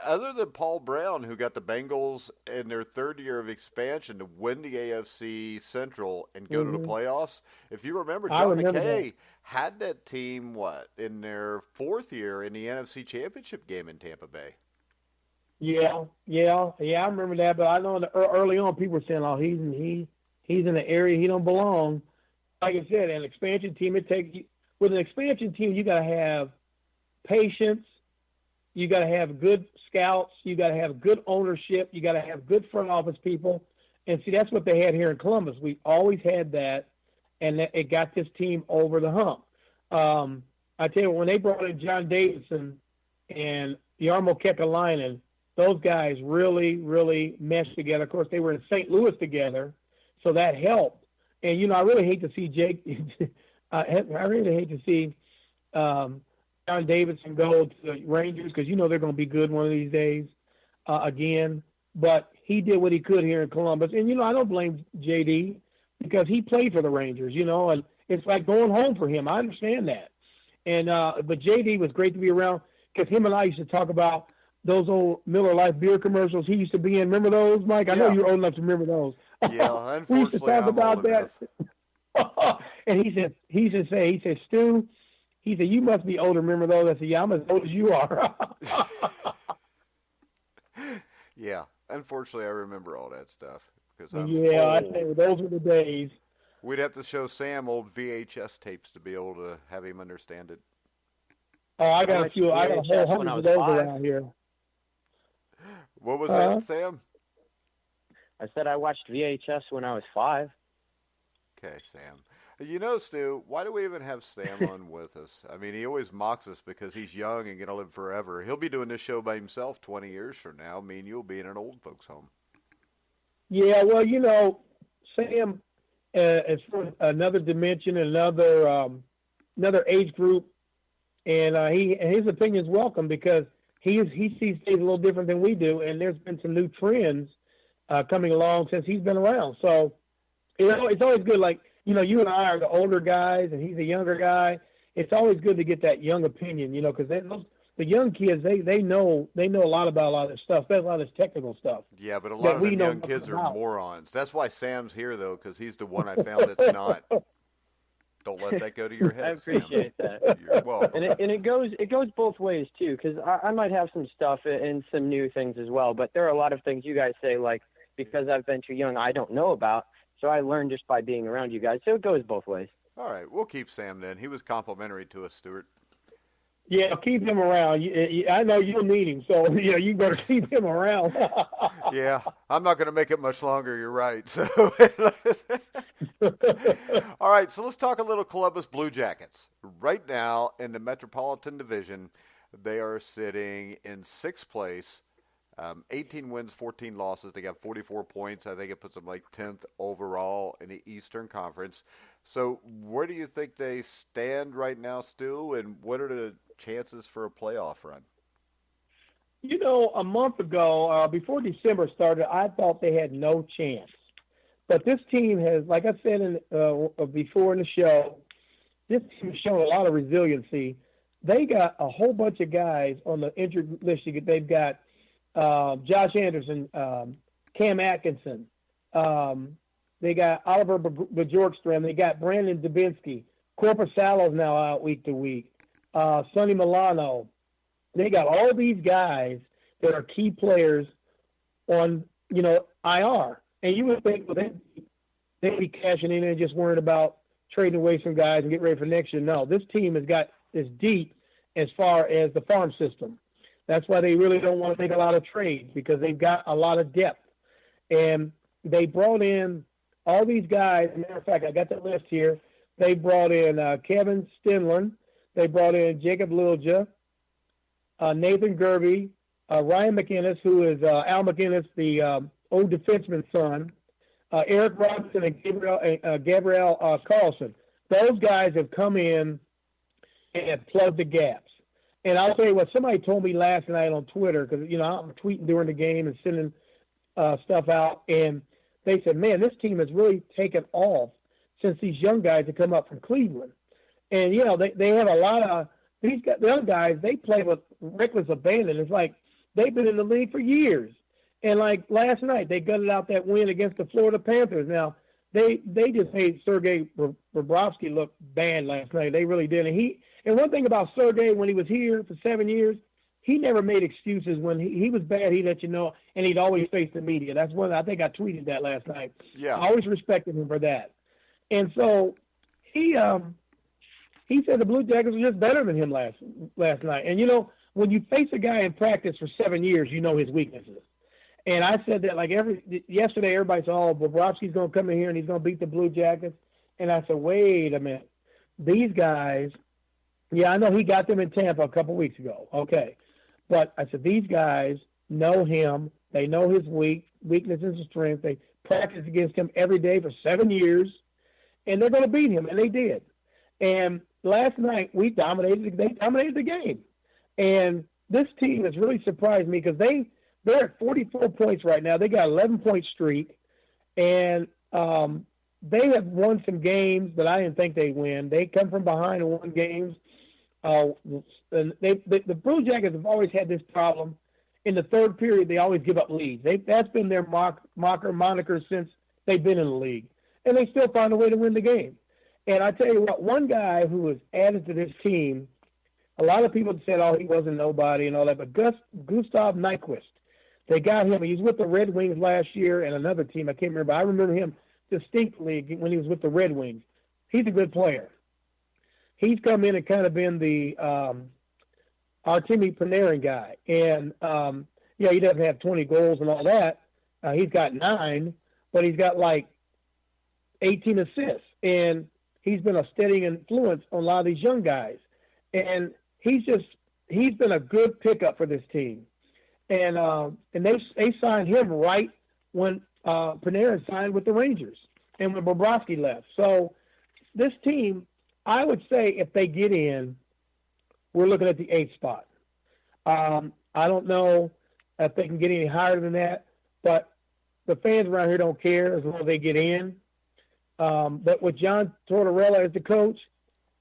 other than Paul Brown, who got the Bengals in their third year of expansion to win the AFC Central and go to the playoffs. If you remember, John McKay had that team in their 4th year in the NFC Championship game in Tampa Bay. Yeah, I remember that. But I know early on people were saying, "Oh, he's in the area he don't belong." Like I said, an expansion team with an expansion team, you got to have patience. You got to have good scouts. You got to have good ownership. You got to have good front office people. And see, that's what they had here in Columbus. We always had that, and it got this team over the hump. I tell you, when they brought in John Davidson and Jarmo Kekalainen, those guys really, really meshed together. Of course, they were in St. Louis together, so that helped. And, I really hate to see I really hate to see John Davidson go to the Rangers because they're going to be good one of these days again. But he did what he could here in Columbus. And, I don't blame JD because he played for the Rangers, and it's like going home for him. I understand that. And but JD was great to be around because him and I used to talk about those old Miller Lite beer commercials he used to be in. Remember those, Mike? I know you're old enough to remember those. Yeah, unfortunately, we used to talk about that. And he said, "Stu," he said, "you must be older. Remember those?" I said, "Yeah, I'm as old as you are." Yeah, unfortunately, I remember all that stuff because I'm I old. tell you, those were the days. We'd have to show Sam old VHS tapes to be able to have him understand it. Oh, I got a whole hundred of those around here. What was that, Sam? I said I watched VHS when I was 5. Okay, Sam. You know, Stu, why do we even have Sam on with us? I mean, he always mocks us because he's young and going to live forever. He'll be doing this show by himself 20 years from now. Me and you'll be in an old folks' home. Yeah, well, Sam is from another dimension, another age group, and his opinion is welcome because he sees things a little different than we do, and there's been some new trends coming along since he's been around. So, it's always good. Like, you and I are the older guys, and he's a younger guy. It's always good to get that young opinion, because the young kids, they know a lot about a lot of this stuff. That's a lot of this technical stuff. Yeah, but a lot of the young kids are morons. That's why Sam's here, though, because he's the one I found that's not. Don't let that go to your head. I appreciate Sam. that. You're welcome. And it goes both ways too, because I might have some stuff and some new things as well. But there are a lot of things you guys say, like, because I've been too young, I don't know about. So I learned just by being around you guys. So it goes both ways. All right, we'll keep Sam then. He was complimentary to us, Stuart. Yeah, keep him around. I know you'll need him, so you better keep him around. Yeah, I'm not going to make it much longer. You're right. So, all right. So let's talk a little Columbus Blue Jackets. Right now in the Metropolitan Division, they are sitting in 6th place. 18 wins, 14 losses. They got 44 points. I think it puts them like 10th overall in the Eastern Conference. So where do you think they stand right now, Stu, and what are the chances for a playoff run? A month ago, before December started, I thought they had no chance. But this team has, like I said before in the show, this team has shown a lot of resiliency. They got a whole bunch of guys on the injured list. They've got Josh Anderson, Cam Atkinson. They got Oliver Bjorkstrand. They got Brandon Dubinsky. Corpusalo's now out week to week. Sonny Milano. They got all these guys that are key players on, IR. And you would think, well, they'd be cashing in and just worrying about trading away some guys and get ready for next year. No, this team is deep as far as the farm system. That's why they really don't want to make a lot of trades, because they've got a lot of depth. And they brought in all these guys. As a matter of fact, I got the list here. They brought in Kevin Stenlund. They brought in Jacob Lilja, Nathan Gerby, Ryan McGinnis, who is Al McGinnis, the old defenseman's son, Eric Robinson, and Gabriel Carlson. Those guys have come in and plugged the gaps. And I'll tell you what, somebody told me last night on Twitter, because, I'm tweeting during the game and sending stuff out, and they said, man, this team has really taken off since these young guys have come up from Cleveland. And, they have a lot of these guys, the other guys, they play with reckless abandon. It's like they've been in the league for years. And, like, last night, they gutted out that win against the Florida Panthers. Now, they just made Sergei Bobrovsky look bad last night. They really did. And one thing about Sergei, when he was here for 7 years, he never made excuses. When he was bad, he'd let you know, and he'd always face the media. That's one. I think I tweeted that last night. Yeah. I always respected him for that. And so he said the Blue Jackets were just better than him last night. And, when you face a guy in practice for 7 years, you know his weaknesses. And I said that, like, yesterday, everybody said, oh, Bobrovsky's going to come in here and he's going to beat the Blue Jackets. And I said, wait a minute. These guys, yeah, I know he got them in Tampa a couple weeks ago. Okay. But I said, these guys know him. They know his weaknesses and strengths. They practice against him every day for 7 years. And they're going to beat him. And they did. And last night, they dominated the game. And this team has really surprised me because they're at 44 points right now. They got 11-point streak. And they have won some games that I didn't think they'd win. They come from behind and won games. And the Blue Jackets have always had this problem. In the third period, they always give up leads. That's been their moniker since they've been in the league. And they still find a way to win the game. And I tell you what, one guy who was added to this team, a lot of people said, oh, he wasn't nobody and all that, but Gustav Nyquist, they got him. He was with the Red Wings last year and another team. I can't remember. I remember him distinctly when he was with the Red Wings. He's a good player. He's come in and kind of been the Artemi Panarin guy. And, he doesn't have 20 goals and all that. He's got 9, but he's got like 18 assists. And he's been a steadying influence on a lot of these young guys. And he's been a good pickup for this team. And they signed him right when Panarin signed with the Rangers and when Bobrovsky left. So this team, I would say if they get in, we're looking at the 8th spot. I don't know if they can get any higher than that, but the fans around here don't care as long as they get in. But with John Tortorella as the coach,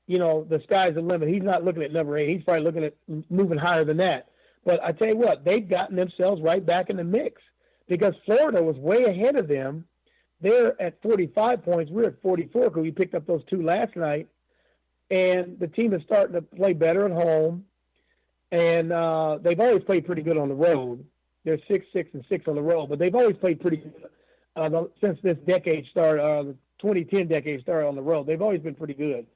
the sky's the limit. He's not looking at number 8. He's probably looking at moving higher than that. But I tell you what, they've gotten themselves right back in the mix because Florida was way ahead of them. They're at 45 points. We're at 44 because we picked up those 2 last night. And the team is starting to play better at home. And they've always played pretty good on the road. They're 6-6-6 on the road, but they've always played pretty good since this decade started, the 2010 decade started on the road. They've always been pretty good.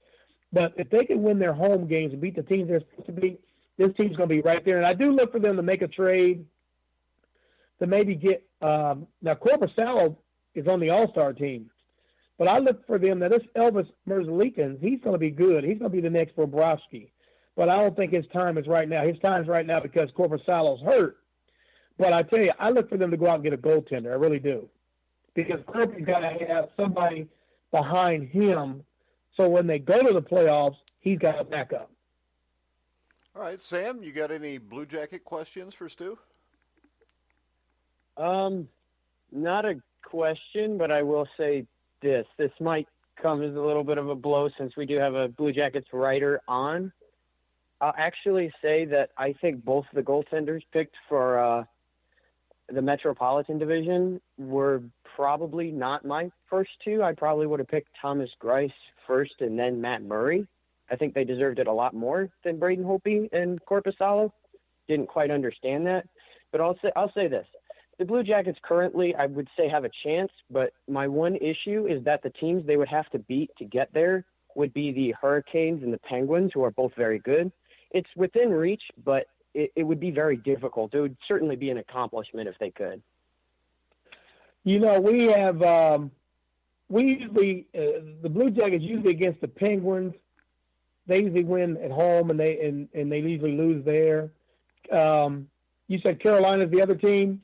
But if they can win their home games and beat the teams they're supposed to beat, this team's going to be right there. And I do look for them to make a trade to maybe get now Korpisalo is on the All-Star team. But I look for them. Now, this Elvis Merzlikins, he's going to be good. He's going to be the next Bobrovsky. But I don't think his time is right now. His time's right now because Korpisalo's hurt. But I tell you, I look for them to go out and get a goaltender. I really do. Because Kirby's got to have somebody behind him so when they go to the playoffs, he's got a backup. All right, Sam, you got any Blue Jacket questions for Stu? Not a question, but I will say this. This might come as a little bit of a blow since we do have a Blue Jackets writer on. I'll actually say that I think both the goaltenders picked for the Metropolitan Division were probably not my first 2. I probably would have picked Thomas Greiss first and then Matt Murray. I think they deserved it a lot more than Braden Holtby and Korpisalo. Didn't quite understand that. But I'll say this. The Blue Jackets currently, I would say, have a chance, but my one issue is that the teams they would have to beat to get there would be the Hurricanes and the Penguins, who are both very good. It's within reach, but it would be very difficult. It would certainly be an accomplishment if they could. We have the Blue Jackets usually against the Penguins. They usually win at home, and they usually lose there. You said Carolina's the other team?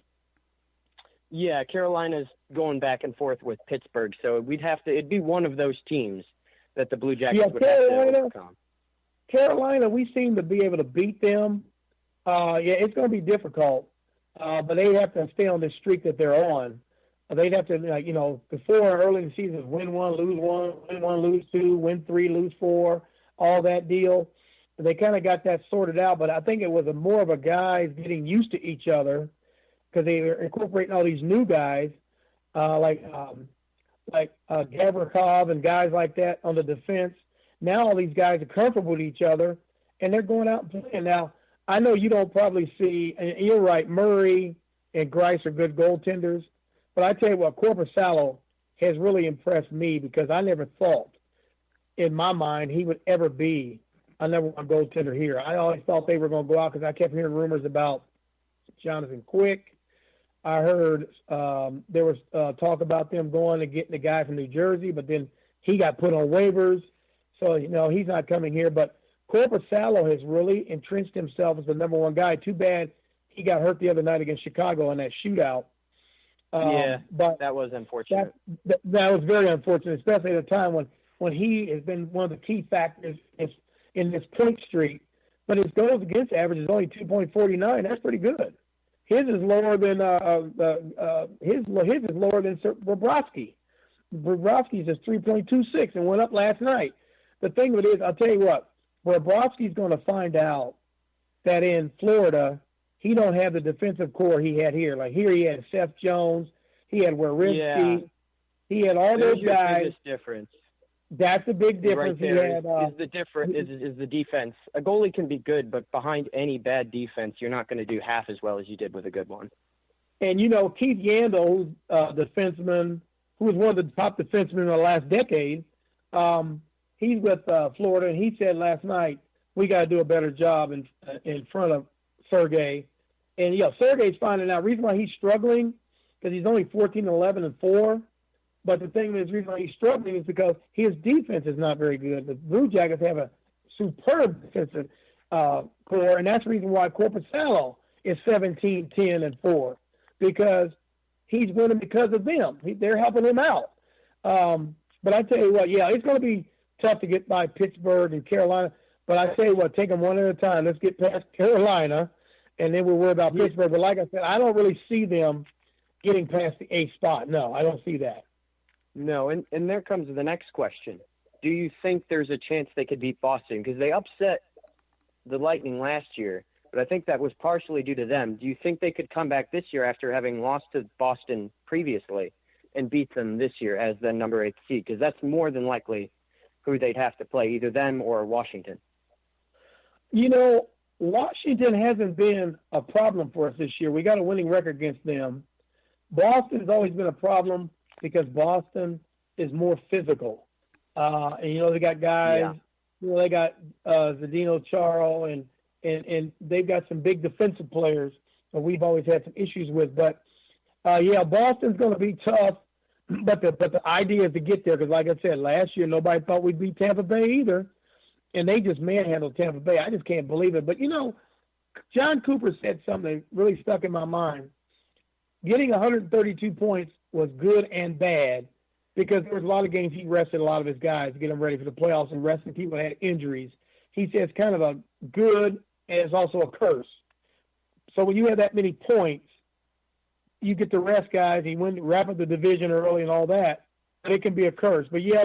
Yeah, Carolina's going back and forth with Pittsburgh, so it'd be one of those teams that the Blue Jackets would have to overcome. Carolina, we seem to be able to beat them. It's going to be difficult, but they have to stay on this streak that they're on. They'd have to, before early in the season, win 1, lose 1, win 1, lose 2, win 3, lose 4, all that deal. They kind of got that sorted out, but I think it was more of a guys getting used to each other because they were incorporating all these new guys like Gavrikov and guys like that on the defense. Now all these guys are comfortable with each other, and they're going out and playing. Now, I know you don't probably see, and you're right, Murray and Greiss are good goaltenders, but I tell you what, Korpisalo has really impressed me because I never thought in my mind he would ever be a number 1 goaltender here. I always thought they were going to go out because I kept hearing rumors about Jonathan Quick. I heard there was talk about them going and getting the guy from New Jersey, but then he got put on waivers. So, he's not coming here. But Korpisalo has really entrenched himself as the number 1 guy. Too bad he got hurt the other night against Chicago in that shootout. But that was unfortunate. That was very unfortunate, especially at a time when he has been one of the key factors in this point streak. But his goals against average is only 2.49. That's pretty good. His is lower than Bobrovsky. Bobrovsky's is 3.26 and went up last night. The thing of it is, I'll tell you what, Bobrovsky's going to find out that in Florida, he don't have the defensive core he had here. Like here he had Seth Jones, he had Werenski, he had all those guys. Biggest difference. That's the big difference. Right there is the defense. A goalie can be good, but behind any bad defense, you're not going to do half as well as you did with a good one. And, Keith Yandel, who's a defenseman, who was one of the top defensemen in the last decade, he's with Florida, and he said last night, we got to do a better job in front of Sergei. And, Sergei's finding out. The reason why he's struggling, because he's only 14-11-4, But the thing is, the reason why he's struggling is because his defense is not very good. The Blue Jackets have a superb defensive core, and that's the reason why Corpusalo is 17-10-4, because he's winning because of them. They're helping him out. But I tell you what, yeah, it's going to be tough to get by Pittsburgh and Carolina. But I tell you what, take them one at a time. Let's get past Carolina, and then we'll worry about Pittsburgh. But like I said, I don't really see them getting past the 8th spot. No, I don't see that. No, and there comes the next question. Do you think there's a chance they could beat Boston? Because they upset the Lightning last year, but I think that was partially due to them. Do you think they could come back this year after having lost to Boston previously and beat them this year as the number 8 seed? Because that's more than likely who they'd have to play, either them or Washington. You know, Washington hasn't been a problem for us this year. We got a winning record against them. Boston has always been a problem because Boston is more physical. And, you know, they got guys, you know, they got Zdeno Chara, and they've got some big defensive players that we've always had some issues with. But, yeah, Boston's going to be tough. But the idea is to get there because, like I said, last year nobody thought we'd beat Tampa Bay either. And they just manhandled Tampa Bay. I just can't believe it. But, you know, John Cooper said something that really stuck in my mind. Getting 132 points was good and bad because there was a lot of games he rested a lot of his guys to get them ready for the playoffs and resting people that had injuries. He says it's kind of a good and it's also a curse. So when you have that many points, you get to rest guys. He went wrap up the division early and all that. But it can be a curse. But, yeah,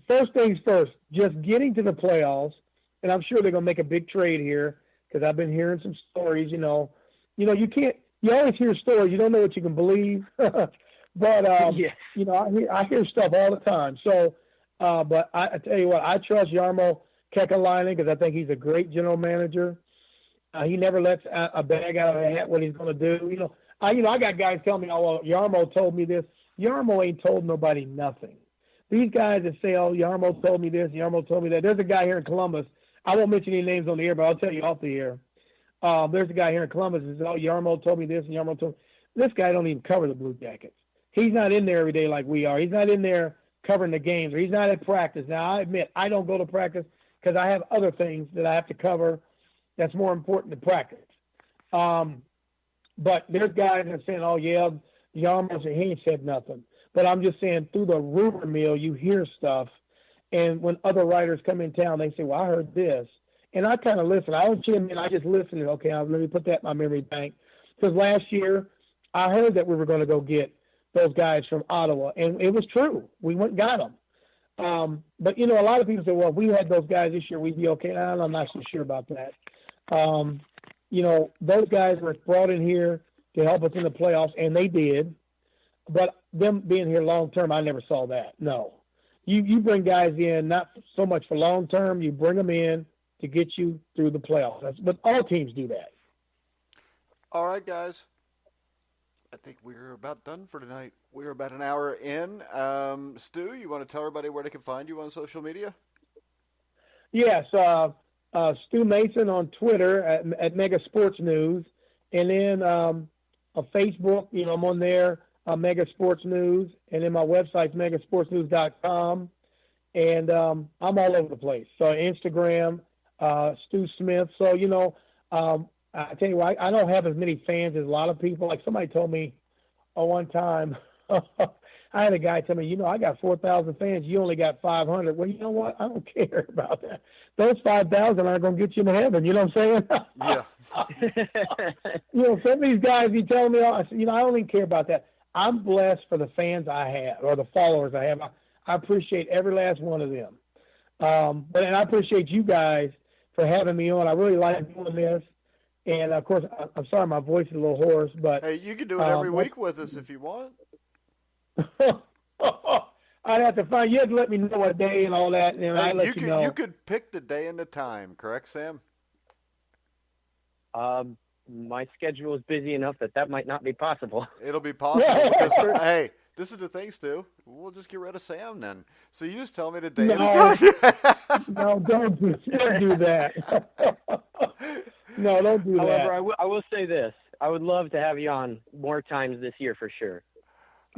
first things first, just getting to the playoffs, and I'm sure they're going to make a big trade here because I've been hearing some stories, you know, you always hear stories. You don't know what you can believe. But, you know, I hear stuff all the time. So, but I tell you what, I trust Jarmo Kekalainen because I think he's a great general manager. He never lets a bag out of a hat what he's going to do. You know, I got guys telling me, oh, well, Jarmo told me this. Jarmo ain't told nobody nothing. These guys that say, oh, Jarmo told me this, Jarmo told me that. There's a guy here in Columbus. I won't mention any names on the air, but I'll tell you off the air. There's a guy here in Columbus that says, oh, Jarmo told me this, and Jarmo told me. This guy don't even cover the Blue Jackets. He's not in there every day like we are. He's not in there covering the games, or he's not at practice. Now, I admit, I don't go to practice because I have other things that I have to cover that's more important than practice. But there's guys that are saying, oh, yeah, Jarmo said he ain't said nothing. But I'm just saying, through the rumor mill, you hear stuff. And when other writers come in town, they say, well, I heard this. And I kind of listen. I don't chime in. I just listen. And, okay, let me put that in my memory bank. Because last year, I heard that we were going to go get those guys from Ottawa. And it was true. We went and got them. But, you know, a lot of people say, well, if we had those guys this year, we'd be okay. And I'm not so sure about that. You know, those guys were brought in here to help us in the playoffs, and they did. But them being here long term, I never saw that. No, you bring guys in not so much for long term. You bring them in to get you through the playoffs. But all teams do that. All right, guys. I think we're about done for tonight. We're about an hour in. Stu, you want to tell everybody where they can find you on social media? Yes, Stu Mason on Twitter at Mega Sports News, and then on Facebook. You know, I'm on there. Mega Sports News, and then my website's megasportsnews.com, and I'm all over the place. So Instagram, Stu Smith. So, you know, I tell you what, I don't have as many fans as a lot of people. Like somebody told me one time, I had a guy tell me, you know, I got 4,000 fans. You only got 500. Well, you know what? I don't care about that. Those 5,000 aren't going to get you into heaven. You know what I'm saying? Yeah. You know, some of these guys, you tell me, you know, I don't even care about that. I'm blessed for the fans I have or the followers I have. I appreciate every last one of them. And I appreciate you guys for having me on. I really like doing this. And, of course, I'm sorry my voice is a little hoarse. But hey, you can do it every week with us if you want. I'd have to find – you have to let me know what day and all that, and I'd let you know. You could pick the day and the time, correct, Sam? My schedule is busy enough that might not be possible. It'll be possible because, hey, this is the thing, Stu. We'll just get rid of Sam then. So you just tell me the day and the time. No, don't do that. No, don't do that. However, I will say this. I would love to have you on more times this year for sure.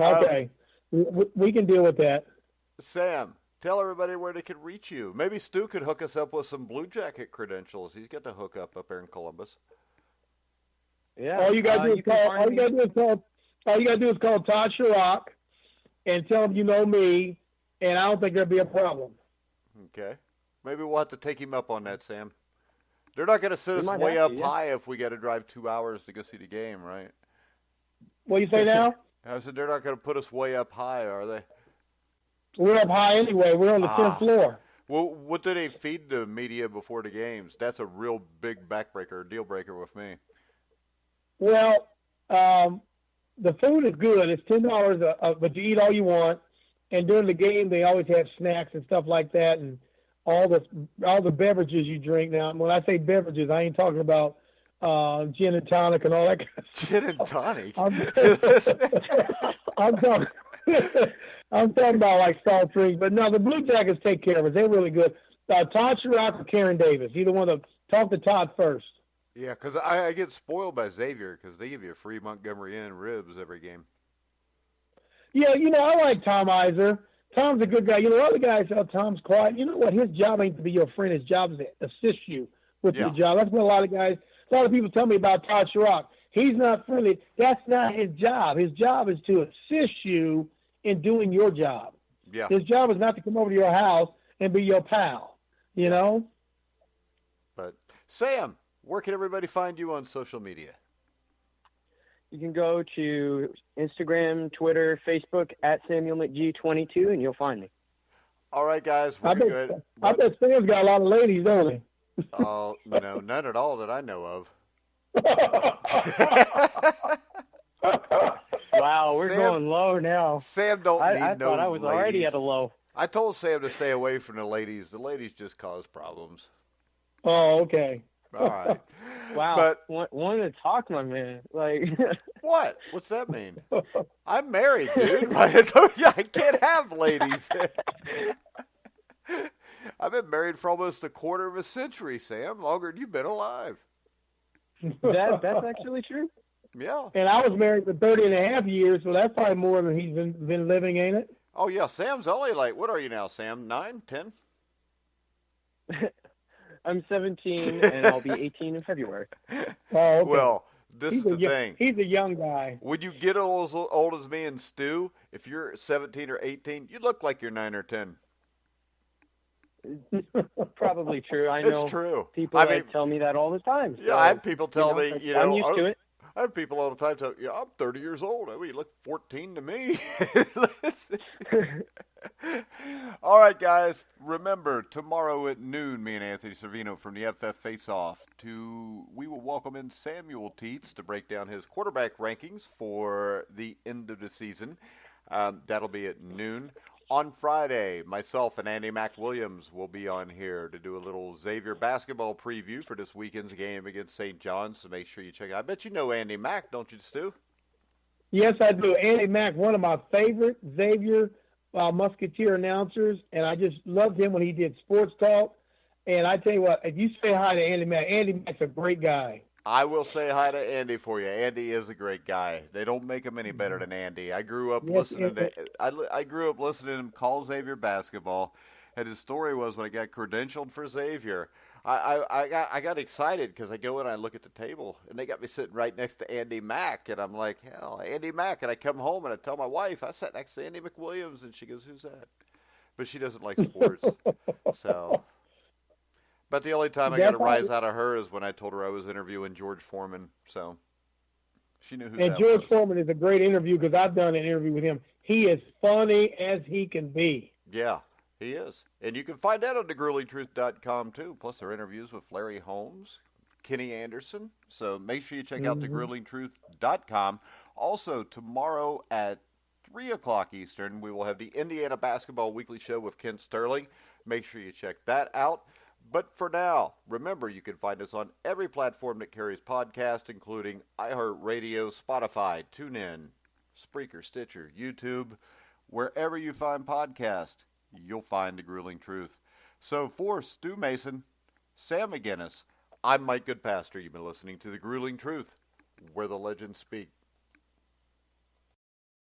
Okay. We can deal with that. Sam, tell everybody where they can reach you. Maybe Stu could hook us up with some Blue Jacket credentials. He's got to hook up there in Columbus. Yeah. All you gotta do is call Todd Sherrock and tell him you know me, and I don't think there'll be a problem. Okay. Maybe we'll have to take him up on that, Sam. They're not going to sit us way up high if we got to drive 2 hours to go see the game, right? What do you say now? I said they're not going to put us way up high, are they? We're up high anyway. We're on the 10th floor. Well, what do they feed the media before the games? That's a real big backbreaker, deal breaker with me. Well, the food is good. It's $10, but you eat all you want. And during the game, they always have snacks and stuff like that, and all the beverages you drink. Now, when I say beverages, I ain't talking about gin and tonic and all that kind of stuff. Gin and tonic? I'm talking about like salt drinks. But no, the Blue Jackets take care of us. They're really good. Todd Sherrock or Karen Davis, either one of them. Talk to Todd first. Yeah, because I get spoiled by Xavier because they give you a free Montgomery Inn ribs every game. Yeah, I like Tom Iser. Tom's a good guy. Other guys, Tom's quiet. You know what? His job ain't to be your friend. His job is to assist you with your job. That's what a lot of people tell me about Todd Sherrock. He's not friendly. That's not his job. His job is to assist you in doing your job. Yeah. His job is not to come over to your house and be your pal, you know? But, Sam, where can everybody find you on social media? You can go to Instagram, Twitter, Facebook at SamuelMcG22, and you'll find me. All right, guys. Very good. I bet Sam's got a lot of ladies, don't he? Oh, no, none at all that I know of. Wow, we're going low now. Sam don't need I no thought I was ladies. already at a low. I told Sam to stay away from the ladies. The ladies just cause problems. Oh, okay. All right. Wow. But wanted to talk, my man. Like what? What's that mean? I'm married, dude. I can't have ladies. I've been married for almost a quarter of a century, Sam. Longer than you've been alive. That's actually true. Yeah. And I was married for 30 and a half years, so that's probably more than he's been living, ain't it? Oh, yeah. Sam's only what are you now, Sam? 9, 10? I'm 17, and I'll be 18 in February. Oh, okay. Well, this is the thing. He's a young guy. When you get as old as me and Stu, if you're 17 or 18, you look like you're 9 or 10. Probably true. I know. It's true. People tell me that all the time. Yeah, I have people tell me, I'm used to it. I have people all the time tell me, I'm 30 years old. I mean, you look 14 to me. All right, guys. Remember, tomorrow at noon, me and Anthony Servino from the FF Face Off, we will welcome in Samuel Teets to break down his quarterback rankings for the end of the season. That'll be at noon. On Friday, myself and Andy McWilliams will be on here to do a little Xavier basketball preview for this weekend's game against St. John's, so make sure you check it out. I bet you know Andy Mack, don't you, Stu? Yes, I do. Andy Mack, one of my favorite Xavier Musketeer announcers, and I just loved him when he did Sports Talk. And I tell you what, if you say hi to Andy Mack's a great guy. I will say hi to Andy for you. Andy is a great guy. They don't make him any better than Andy. I grew up listening to him call Xavier basketball, and his story was when I got credentialed for Xavier. I got excited because I go in and I look at the table, and they got me sitting right next to Andy Mack, and I'm like, hell, Andy Mack. And I come home and I tell my wife, I sat next to Andy McWilliams, and she goes, who's that? But she doesn't like sports, so... But the only time I got a rise out of her is when I told her I was interviewing George Foreman. So she knew who that was. And George Foreman is a great interview because I've done an interview with him. He is funny as he can be. Yeah, he is. And you can find that on thegruelingtruth.com too. Plus our interviews with Larry Holmes, Kenny Anderson. So make sure you check out thegruelingtruth.com. Also, tomorrow at 3 o'clock Eastern, we will have the Indiana Basketball Weekly Show with Kent Sterling. Make sure you check that out. But for now, remember you can find us on every platform that carries podcasts, including iHeartRadio, Spotify, TuneIn, Spreaker, Stitcher, YouTube. Wherever you find podcasts, you'll find The Grueling Truth. So for Stu Mason, Sam McGinnis, I'm Mike Goodpaster. You've been listening to The Grueling Truth, where the legends speak.